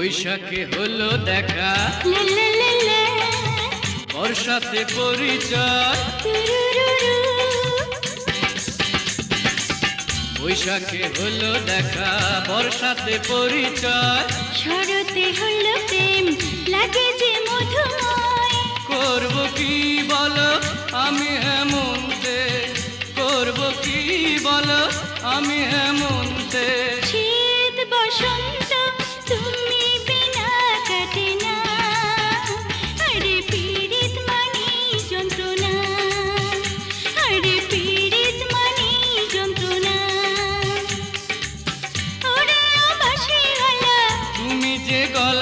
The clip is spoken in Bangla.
বৈশাখে হলো দেখা, বর্ষাতে পরিচয়। বৈশাখে হলো দেখা, বর্ষাতে পরিচয়। শরতে হলো প্রেম, লাগে যে মধুময়। করব কি বলো আমি হেমন্তে, করব কি বলো আমি হেমন্তে। শীত বসন্ত তুমি বিনা কাটে না, আরে পীড়িত মানে যন্ত্রণা, আরে পীড়িত মানে যন্ত্রণা। ওরে ও বাঁশি গলা, তুমি যে গলা